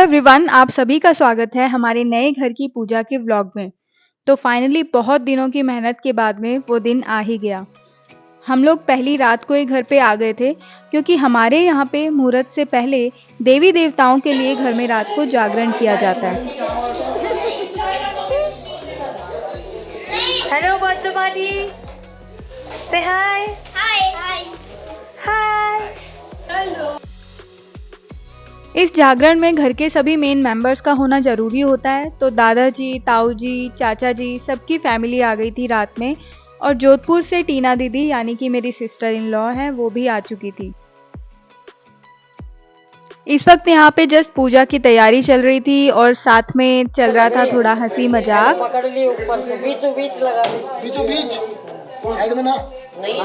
Everyone, आप सभी का स्वागत है हमारे नए घर की पूजा के व्लॉग में। तो फाइनली बहुत दिनों की मेहनत के बाद में वो दिन आ ही गया। हम लोग पहली रात को ही घर पे आ गए थे क्योंकि हमारे यहाँ पे मुहूर्त से पहले देवी देवताओं के लिए घर में रात को जागरण किया जाता है। हेलो बर्थडे पार्टी, से हाय हाय हाय। इस जागरण में घर के सभी मेन मेंबर्स का होना ज़रूरी होता है। तो दादाजी, ताऊ जी, चाचा जी सबकी फैमिली आ गई थी रात में, और जोधपुर से टीना दीदी यानी कि मेरी सिस्टर इन लॉ है वो भी आ चुकी थी। इस वक्त यहाँ पे जस्ट पूजा की तैयारी चल रही थी और साथ में चल रहा था थोड़ा हंसी मजाक। पकड़ लिए ऊपर से बीचों बीच लगा दे। बीचों बीच साइड में ना नहीं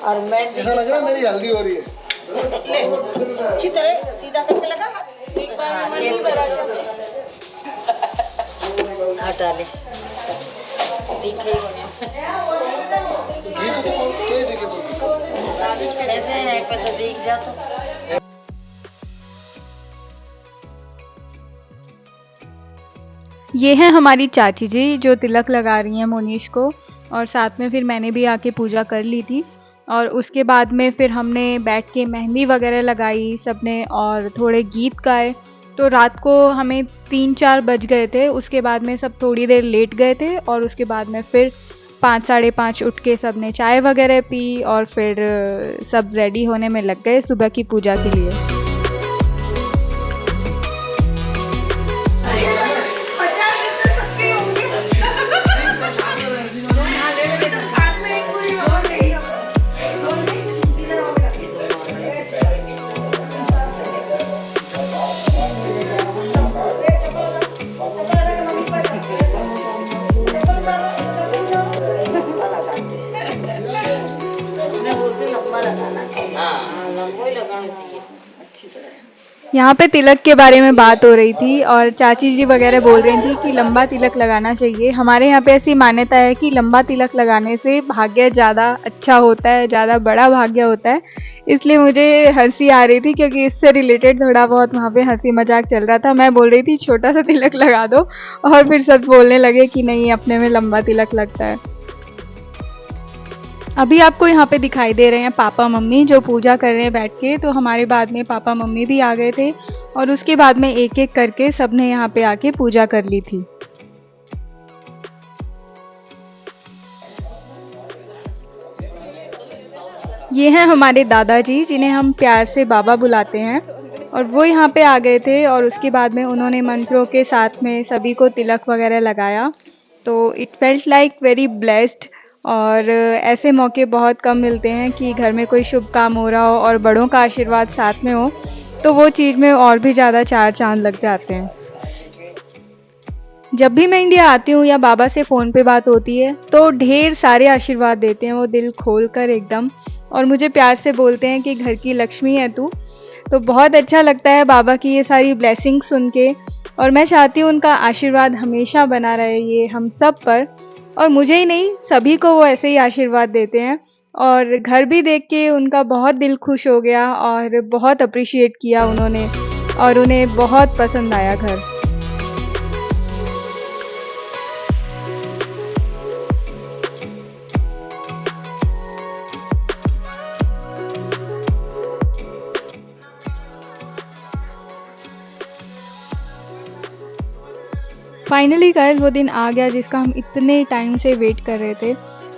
और मैं ऐसा लग रहा है मेरी हल्दी हो रही है। अच्छी तरह सीधा करके लगा हटा ले। ठीक है ऐसे है पे तो दिख जा तो। ये है हमारी चाची जी जो तिलक लगा रही हैं मोनीश को, और साथ में फिर मैंने भी आके पूजा कर ली थी। और उसके बाद में फिर हमने बैठ के मेहंदी वगैरह लगाई सबने और थोड़े गीत गाए। तो रात को हमें 3-4 बज गए थे। उसके बाद में सब थोड़ी देर लेट गए थे और उसके बाद में फिर 5 साढ़े 5 उठ के सब ने चाय वगैरह पी और फिर सब रेडी होने में लग गए सुबह की पूजा के लिए। यहाँ पे तिलक के बारे में बात हो रही थी और चाची जी वगैरह बोल रही थी कि लंबा तिलक लगाना चाहिए। हमारे यहाँ पे ऐसी मान्यता है कि लंबा तिलक लगाने से भाग्य ज़्यादा अच्छा होता है, ज़्यादा बड़ा भाग्य होता है। इसलिए मुझे हंसी आ रही थी क्योंकि इससे रिलेटेड थोड़ा बहुत वहाँ पे हंसी मजाक चल रहा था। मैं बोल रही थी छोटा सा तिलक लगा दो, और फिर सब बोलने लगे कि नहीं अपने में लंबा तिलक लगता है। अभी आपको यहाँ पे दिखाई दे रहे हैं पापा मम्मी जो पूजा कर रहे हैं बैठ के। तो हमारे बाद में पापा मम्मी भी आ गए थे और उसके बाद में एक एक करके सबने यहाँ पे आके पूजा कर ली थी। ये हैं हमारे दादाजी जिन्हें हम प्यार से बाबा बुलाते हैं, और वो यहाँ पे आ गए थे और उसके बाद में उन्होंने मंत्रों के साथ में सभी को तिलक वगैरह लगाया। तो it felt like very blessed. और ऐसे मौके बहुत कम मिलते हैं कि घर में कोई शुभ काम हो रहा हो और बड़ों का आशीर्वाद साथ में हो, तो वो चीज़ में और भी ज़्यादा 4 चांद लग जाते हैं। जब भी मैं इंडिया आती हूँ या बाबा से फ़ोन पे बात होती है तो ढेर सारे आशीर्वाद देते हैं वो दिल खोल कर एकदम, और मुझे प्यार से बोलते हैं कि घर की लक्ष्मी है तू। तो बहुत अच्छा लगता है बाबा की ये सारी ब्लेसिंग सुन के, और मैं चाहती हूँ उनका आशीर्वाद हमेशा बना रहे ये हम सब पर, और मुझे ही नहीं सभी को वो ऐसे ही आशीर्वाद देते हैं। और घर भी देख के उनका बहुत दिल खुश हो गया और बहुत अप्रिशिएट किया उन्होंने, और उन्हें बहुत पसंद आया घर। फाइनली गाइस वो दिन आ गया जिसका हम इतने टाइम से वेट कर रहे थे।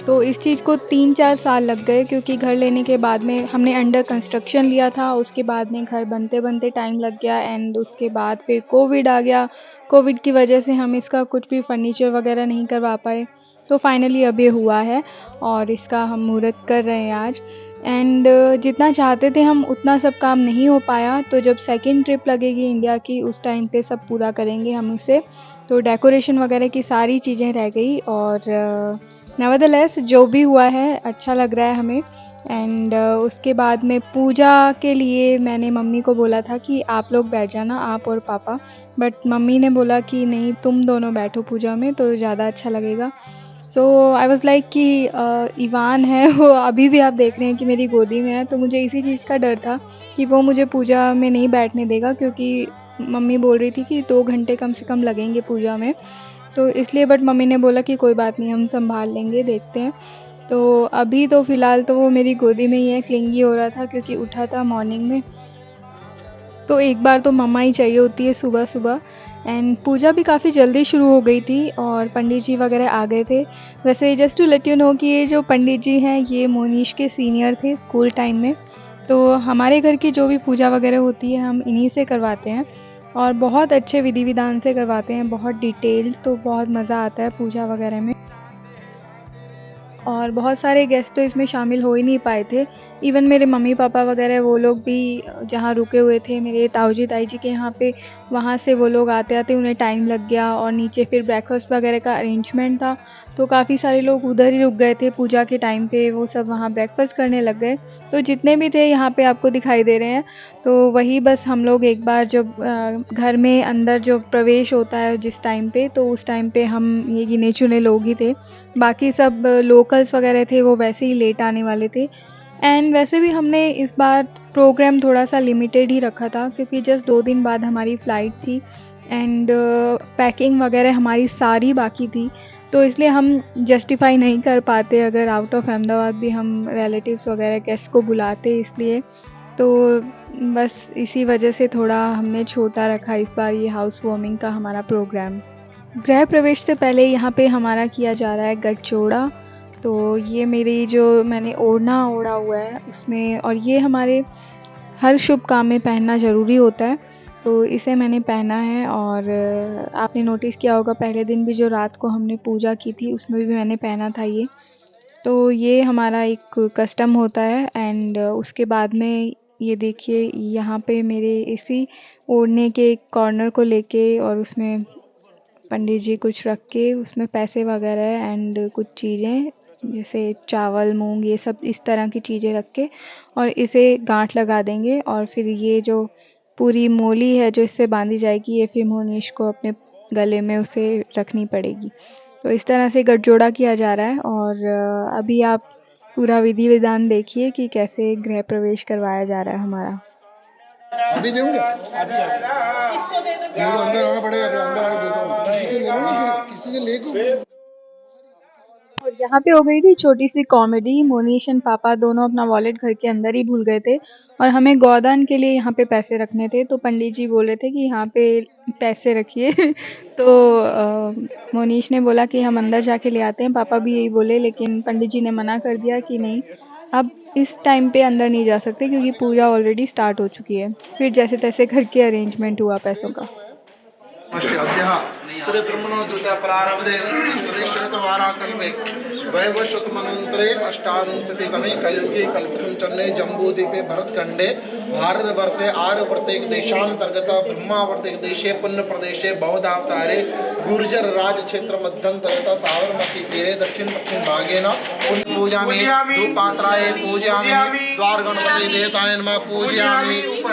तो इस चीज़ को 3-4 साल लग गए क्योंकि घर लेने के बाद में हमने अंडर कंस्ट्रक्शन लिया था, उसके बाद में घर बनते बनते टाइम लग गया, एंड उसके बाद फिर कोविड आ गया। कोविड की वजह से हम इसका कुछ भी फर्नीचर वगैरह नहीं करवा पाए। तो फाइनली अब ये हुआ है और इसका हम मुहूर्त कर रहे हैं आज। एंड जितना चाहते थे हम उतना सब काम नहीं हो पाया, तो जब सेकंड ट्रिप लगेगी इंडिया की उस टाइम पे सब पूरा करेंगे हम उसे। तो डेकोरेशन वगैरह की सारी चीज़ें रह गई, और नेवरदलेस जो भी हुआ है अच्छा लग रहा है हमें। एंड उसके बाद में पूजा के लिए मैंने मम्मी को बोला था कि आप लोग बैठ जाना, आप और पापा, बट मम्मी ने बोला कि नहीं तुम दोनों बैठो पूजा में तो ज़्यादा अच्छा लगेगा। सो आई वॉज़ लाइक कि इवान है वो अभी भी आप देख रहे हैं कि मेरी गोदी में है, तो मुझे इसी चीज़ का डर था कि वो मुझे पूजा में नहीं बैठने देगा, क्योंकि मम्मी बोल रही थी कि 2 घंटे कम से कम लगेंगे पूजा में, तो इसलिए बट मम्मी ने बोला कि कोई बात नहीं, हम संभाल लेंगे, देखते हैं। तो अभी तो फ़िलहाल तो वो मेरी गोदी में ही है, क्लिंगी हो रहा था क्योंकि उठा था मॉर्निंग में। तो एक बार तो मम्मा ही चाहिए होती है सुबह-सुबह। एंड पूजा भी काफ़ी जल्दी शुरू हो गई थी और पंडित जी वगैरह आ गए थे। वैसे just to let you know कि ये जो पंडित जी हैं ये मोनीश के सीनियर थे स्कूल टाइम में। तो हमारे घर की जो भी पूजा वगैरह होती है हम इन्हीं से करवाते हैं और बहुत अच्छे विधि-विधान से करवाते हैं, बहुत डिटेल्ड, तो बहुत मज़ा आता है पूजा वगैरह में। और बहुत सारे गेस्ट तो इसमें शामिल हो ही नहीं पाए थे। इवन मेरे मम्मी-पापा वगैरह वो लोग भी जहाँ रुके हुए थे मेरे ताऊ जी, ताई जी के यहाँ पे, वहाँ से वो लोग आते-आते उन्हें टाइम लग गया और नीचे फिर ब्रेकफ़ास्ट वगैरह का अरेंजमेंट था, तो काफ़ी सारे लोग उधर ही रुक गए थे पूजा के टाइम पे, वो सब वहाँ ब्रेकफ़ास्ट करने लग गए। तो जितने भी थे यहाँ पे आपको दिखाई दे रहे हैं, तो वही बस हम लोग एक बार जब घर में अंदर जो प्रवेश होता है जिस टाइम पे, तो उस टाइम पे हम ये गिने-चुने लोग ही थे। बाकी सब लोकल्स वगैरह थे वो वैसे ही लेट आने वाले थे। एंड वैसे भी हमने इस बार प्रोग्राम थोड़ा-सा लिमिटेड ही रखा था क्योंकि जस्ट 2 दिन बाद हमारी फ़्लाइट थी एंड पैकिंग वगैरह हमारी सारी बाकी थी। तो इसलिए हम जस्टिफ़ाई नहीं कर पाते अगर आउट ऑफ अहमदाबाद भी हम रिलेटिव्स वगैरह गेस्ट को बुलाते इसलिए। तो बस इसी वजह से थोड़ा हमने छोटा रखा इस बार ये हाउस वार्मिंग का हमारा प्रोग्राम। गृह प्रवेश से पहले यहाँ पे हमारा किया जा रहा है गठजोड़ा। तो ये मेरी जो मैंने ओढ़ना ओढ़ा हुआ है उसमें, और ये हमारे हर शुभ काम में पहनना ज़रूरी होता है, तो इसे मैंने पहना है। और आपने नोटिस किया होगा पहले दिन भी जो रात को हमने पूजा की थी उसमें भी मैंने पहना था ये। तो ये हमारा एक कस्टम होता है एंड उसके बाद में ये देखिए यहाँ पे मेरे इसी ओढ़ने के कॉर्नर को लेके और उसमें पंडित जी कुछ रख के उसमें पैसे वगैरह एंड कुछ चीज़ें जैसे चावल, मूंग, ये सब इस तरह की चीज़ें रख के और इसे गांठ लगा देंगे और फिर ये जो पूरी मोली है जो इससे बांधी जाएगी ये फिर मोनीश को अपने गले में उसे रखनी पड़ेगी। तो इस तरह से गठजोड़ा किया जा रहा है और अभी आप पूरा विधि विधान देखिए कि कैसे गृह प्रवेश करवाया जा रहा है हमारा। अभी देंगे, अंदर आना पड़ेगा, फिर अंदर आके देता हूँ। किसी से ले लो ना, फिर किसी से लेके। और यहाँ पे हो गई थी छोटी सी कॉमेडी। मोनीश एंड पापा दोनों अपना वॉलेट घर के अंदर ही भूल गए थे और हमें गोदान के लिए यहाँ पे पैसे रखने थे, तो पंडित जी बोल रहे थे कि यहाँ पे पैसे रखिए तो मोनीश ने बोला कि हम अंदर जाके ले आते हैं, पापा भी यही बोले, लेकिन पंडित जी ने मना कर दिया कि नहीं, अब इस टाइम पे अंदर नहीं जा सकते क्योंकि पूजा ऑलरेडी स्टार्ट हो चुकी है। फिर जैसे तैसे घर के अरेंजमेंट हुआ पैसों का। सूर्यब्रह्मणो द्वितीय प्रारब्धे सुरेश्वरतवाराकल्पे वैवस्वतमन्वन्तरे अष्टाविंशतितमे कलियुगे कल्पसं चन्ने जम्बूद्वीपे भरतखण्डे भारतवर्षे आर्यवर्तेक देशान्तर्गत ब्रह्मावर्तेक देशे पुण्यप्रदेशे बौद्धावतारे गुर्जर राज क्षेत्र मध्यंतरत साबरमती तीरे दक्षिण पश्चिम भागेन पूजामि धूपपात्राय पूजयामि द्वार गणपति देवताय नमः पूजयामि ओम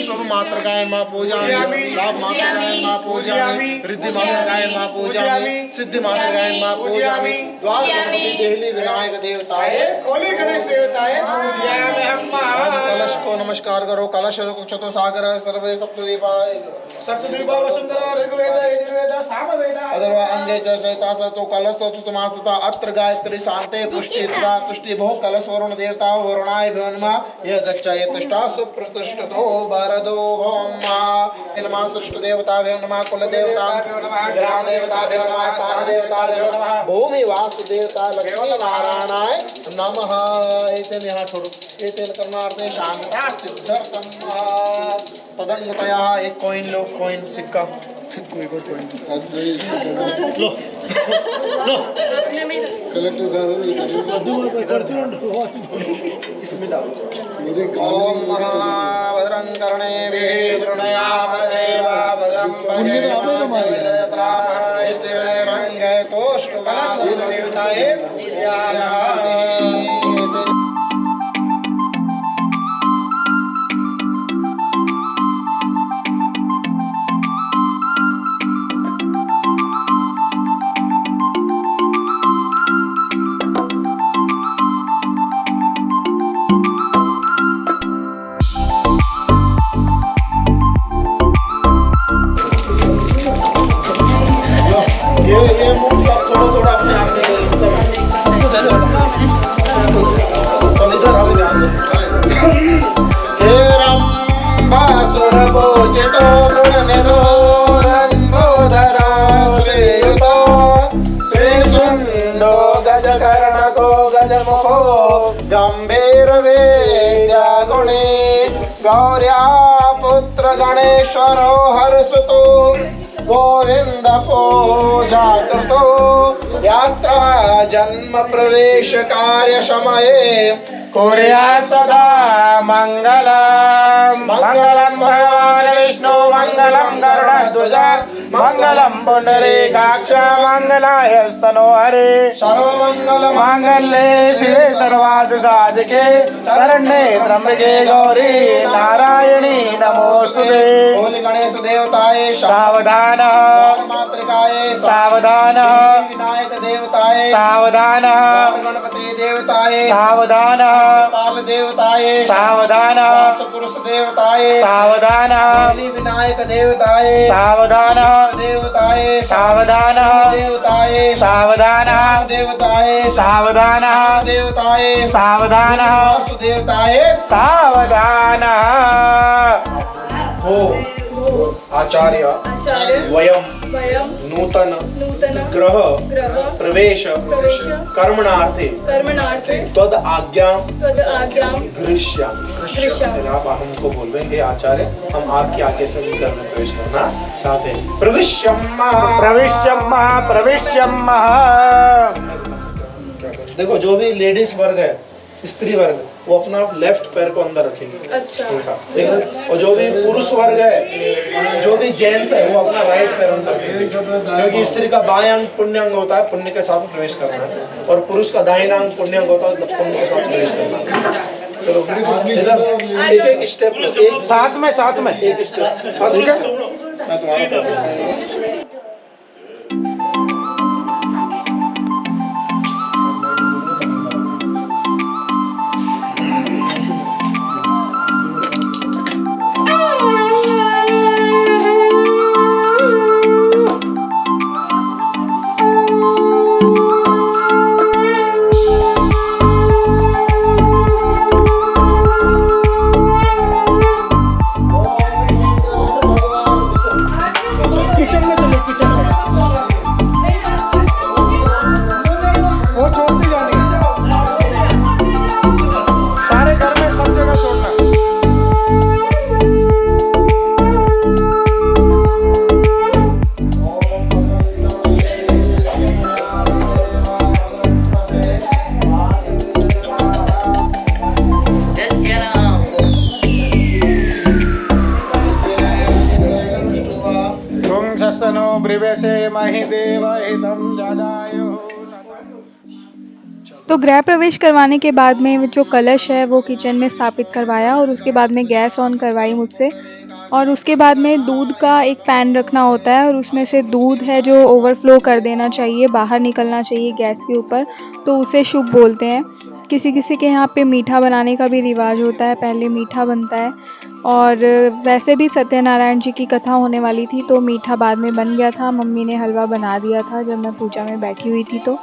शुभ मात्रकाय नमः पूजयामि लाभ मात्रकाय नमः पूजयामि रिद्धि मात्रकाय नमः पूजयामि सिद्धि मात्रकाय नमः पूजयामि द्वार गणपति देहली विनायक देवताय खोले गणेश देवताय पूजयामि अम्मा। कलश को नमस्कार करो। कलश चतुः सागर सर्वे सप्तदीपा वसुंधरा ऋग्वेद यजुर्वेद सामवेद अथर्व अंगे च सहिता सतो कलश समासता अत्र गायत्री शांते पुष्टि तथा तुष्टि भो कलश वरुण देवता वरुणाय नमः यह गच्छाय तुष्टा सुप्रतिष्ठतो वरदो भवम्मा नमः सृष्ट देवताभ्यो नमः कुल देवताभ्यो नमः ग्राम देवताभ्यो नमः स्थान देवताभ्यो नमः भूमि वास्तु देवता लक्ष्मी नारायणाय नमः। एतेन यहाँ छोड़ो, एतेन कर्मार्थे शांता सिद्धर्थम तदंगतया एक कॉइन लो, कॉइन सिक्का कोई बात नहीं, लो कलेक्टर इसमें डालो। ओम भद्रं कर्णेभिः शृणुयाम देवा भद्रं पश्येमाक्षभिर्यजत्रामः स्थिरैरङ्गैस्तोष्टुवागुणदेवताय पूजयामि। मुखो गंभीरवेद्या गुणे गौर्या पुत्र गणेश्वरो हर्षतो गोविंद पूजा कृतो यात्रा जन्म प्रवेश कार्य समये कुर्या सदा मंगलम मंगलम भगवान विष्णु मंगलम गरुड़ध्वज मंगलम पुंडरीकाक्ष मंगलाय स्तनोहरे सर्वमंगल मांगल्ये शिवे सर्वार्थ साधिके शरण्ये त्र्यंबके गौरी नारायणी नमोस्तुते। बोल गणेश देवताय सावधान मातृकाय सावधान विनायक देवताय सावधान गणपति देवताय सावधान काल देवताय सावधान पुरुष देवताय सावधान विनायक देवताय सावधान देवताय सावधान देवताय सावधान देवताय सावधान देवताय सावधान देवताय सावधान। हो आचार्य वयम नूतन ग्रह प्रवेश कर्मणार्थे त्वद आज्ञा गृह्ष्यामि। आप हमको बोल रहे हैं हे आचार्य हम आपकी आज्ञा से इस घर में प्रवेश करना चाहते हैं। प्रविश्यम देखो जो भी लेडीज वर्ग है स्त्री वर्ग वो अपना लेफ्ट पैर को अंदर रखेंगे। अच्छा। और जो भी पुरुष वर्ग है जो भी जेंट्स है वो अपना राइट पैर अंदर रखेंगे क्योंकि स्त्री का बायां अंग पुण्य अंग होता है, पुण्य के साथ प्रवेश करना है और पुरुष का दाहिना अंग पुण्य अंग होता है, पुण्य के साथ प्रवेश करना है। चलो एक एक स्टेप साथ में एक स्टेप ठीक है। तो गृह प्रवेश करवाने के बाद में जो कलश है वो किचन में स्थापित करवाया और उसके बाद में गैस ऑन करवाई मुझसे और उसके बाद में दूध का एक पैन रखना होता है और उसमें से दूध है जो ओवरफ्लो कर देना चाहिए, बाहर निकलना चाहिए गैस के ऊपर, तो उसे शुभ बोलते हैं। किसी किसी के यहाँ पे मीठा बनाने का भी रिवाज होता है, पहले मीठा बनता है और वैसे भी सत्यनारायण जी की कथा होने वाली थी तो मीठा बाद में बन गया था। मम्मी ने हलवा बना दिया था जब मैं पूजा में बैठी हुई थी। तो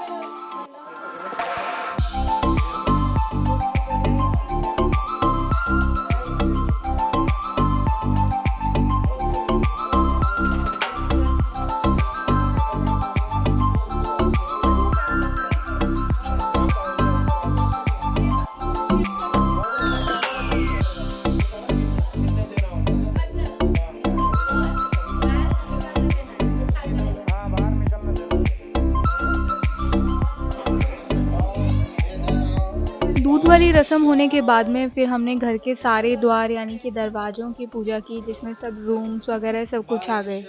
दूध वाली रस्म होने के बाद में फिर हमने घर के सारे द्वार यानी कि दरवाज़ों की पूजा की जिसमें सब रूम्स वगैरह सब कुछ आ गए।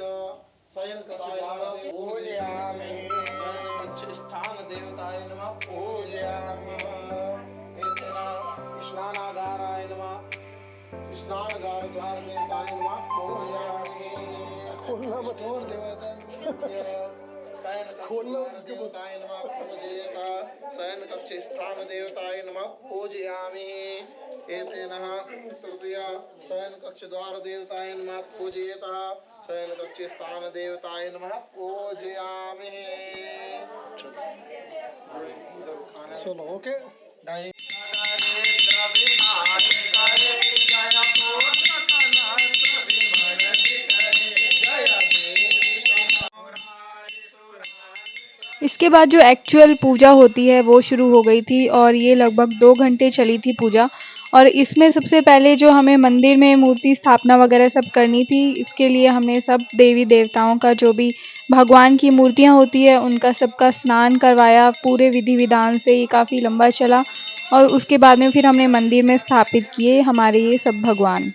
शयन कक्ष स्थान देवताय नमः पूजयामि। एतेनः तृतीया शयन कक्ष द्वार देवताय नमः पूजयेतः शयन कक्ष स्थान देवताय नमः पूजयामि। चलो ओके। इसके बाद जो एक्चुअल पूजा होती है वो शुरू हो गई थी और ये लगभग 2 घंटे चली थी पूजा। और इसमें सबसे पहले जो हमें मंदिर में मूर्ति स्थापना वगैरह सब करनी थी, इसके लिए हमने सब देवी-देवताओं का जो भी भगवान की मूर्तियाँ होती है उनका सबका स्नान करवाया पूरे विधि-विधान से। ये काफ़ी लंबा चला और उसके बाद में फिर हमने मंदिर में स्थापित किए हमारे ये सब भगवान।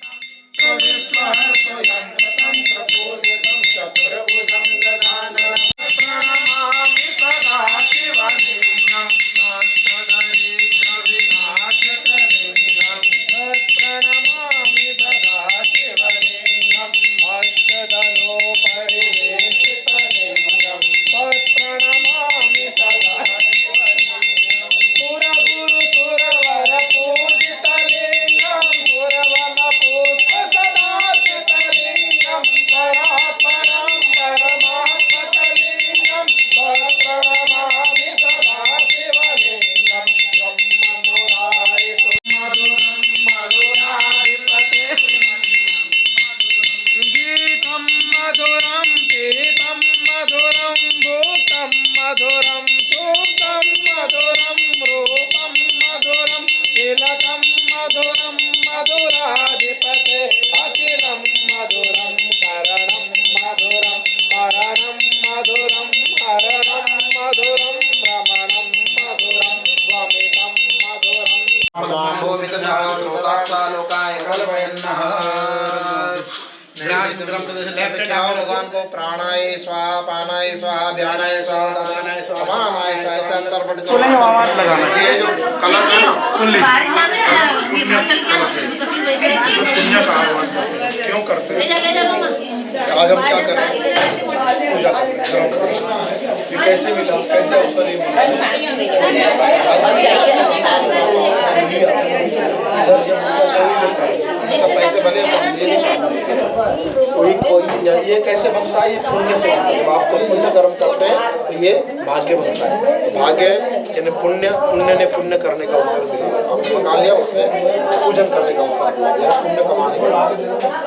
भगवान को प्राणाय स्वाहा, पानाय स्वाहा, ध्यानाय स्वाहा, दानाय स्वाहा, समानाय स्वाहा, ऐसे अंतर पढ़ कर ये जो कलश है ना, सुन ली कलश है, पुण्य का आह्वान क्यों करते हैं? आज हम क्या कर रहे हैं? पूजा कर रहे हैं। ये कैसे मिला, कैसे अवसर ये मिला? पैसे भले कोई ये कैसे बनता है? ये पुण्य से बनता है। जब आप पुण्य कर्म करते हैं तो ये भाग्य बनता है। तो भाग्य यानी पुण्य ने पुण्य करने का अवसर मिला, आपने मका लिया, उसमें पूजन करने का अवसर मिला। यह पुण्य कमाने का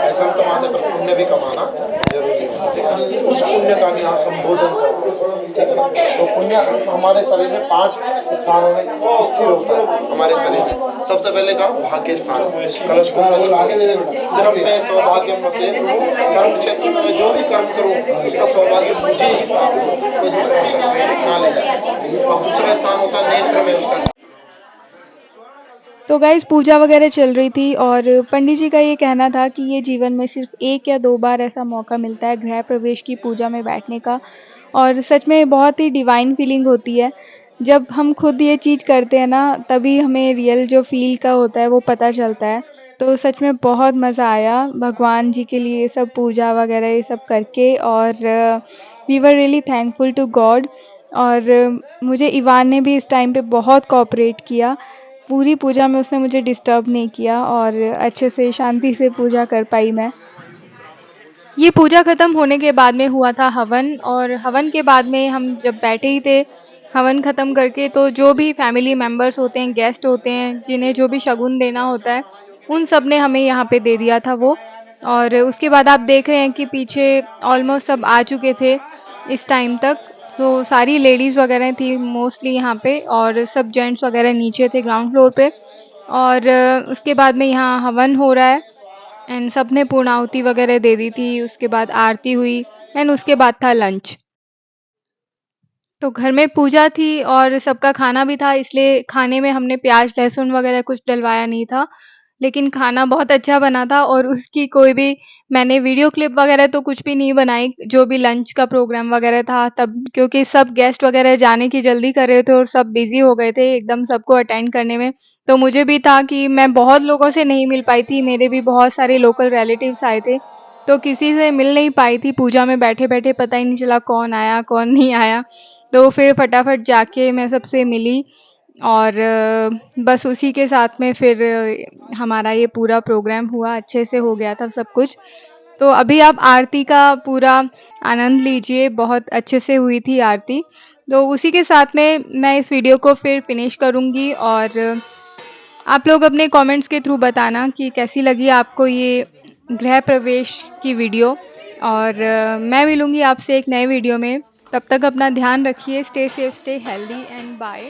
ऐसा हम कमाते पर पुण्य भी कमाना जरूरी होता है। उस पुण्य का हम यहाँ संबोधन करते हैं। तो पुण्य हमारे शरीर में 5 स्थानों में स्थिर होता है। हमारे शरीर में सबसे पहले का भाग्य स्थान, कलश को आगे दे देना। सिर्फ मैं सौभाग्य से कर्म क्षेत्र में जो भी कर्म करूँ उसका सौभाग्य मुझे ही प्राप्त हो, कोई दूसरा ना ले जाए। और दूसरा स्थान होता है नेत्र में उसका। तो गाइस पूजा वगैरह चल रही थी और पंडित जी का ये कहना था कि ये जीवन में सिर्फ 1 या 2 बार ऐसा मौका मिलता है गृह प्रवेश की पूजा में बैठने का। और सच में बहुत ही डिवाइन फीलिंग होती है। जब हम खुद ये चीज़ करते हैं ना, तभी हमें रियल जो फ़ील का होता है वो पता चलता है। तो सच में बहुत मज़ा आया भगवान जी के लिए ये सब पूजा वगैरह ये सब करके। और we were really thankful to God. और मुझे इवान ने भी इस टाइम पे बहुत कोऑपरेट किया। पूरी पूजा में उसने मुझे डिस्टर्ब नहीं किया और अच्छे से शांति से पूजा कर पाई मैं। ये पूजा ख़त्म होने के बाद में हुआ था हवन। और हवन के बाद में हम जब बैठे ही थे हवन ख़त्म करके, तो जो भी फैमिली मेम्बर्स होते हैं, गेस्ट होते हैं, जिन्हें जो भी शगुन देना होता है, उन सब ने हमें यहाँ पे दे दिया था वो। और उसके बाद आप देख रहे हैं कि पीछे ऑलमोस्ट सब आ चुके थे इस टाइम तक। तो सारी लेडीज़ वगैरह थी मोस्टली यहाँ पे और सब जेंट्स वगैरह नीचे थे ग्राउंड फ्लोर पे। और उसके बाद में यहाँ हवन हो रहा है एंड सब ने पूर्णाहुति वगैरह दे दी थी। उसके बाद आरती हुई एंड उसके बाद था लंच। तो घर में पूजा थी और सबका खाना भी था, इसलिए खाने में हमने प्याज लहसुन वगैरह कुछ डलवाया नहीं था। लेकिन खाना बहुत अच्छा बना था और उसकी कोई भी मैंने वीडियो क्लिप वगैरह तो कुछ भी नहीं बनाई, जो भी लंच का प्रोग्राम वगैरह था तब, क्योंकि सब गेस्ट वगैरह जाने की जल्दी कर रहे थे और सब बिज़ी हो गए थे एकदम सबको अटेंड करने में। तो मुझे भी था कि मैं बहुत लोगों से नहीं मिल पाई थी, मेरे भी बहुत सारे लोकल रिलेटिव्स आए थे, तो किसी से मिल नहीं पाई थी। पूजा में बैठे-बैठे पता ही नहीं चला कौन आया, कौन नहीं आया। तो फिर फटाफट जाके मैं सबसे मिली और बस उसी के साथ में फिर हमारा ये पूरा प्रोग्राम हुआ, अच्छे से हो गया था सब कुछ। तो अभी आप आरती का पूरा आनंद लीजिए, बहुत अच्छे से हुई थी आरती। तो उसी के साथ में मैं इस वीडियो को फिर फिनिश करूँगी और आप लोग अपने कमेंट्स के थ्रू बताना कि कैसी लगी आपको ये गृह प्रवेश की वीडियो। और मैं मिलूँगी आपसे एक नए वीडियो में। तब तक अपना ध्यान रखिए, stay safe, stay healthy and bye.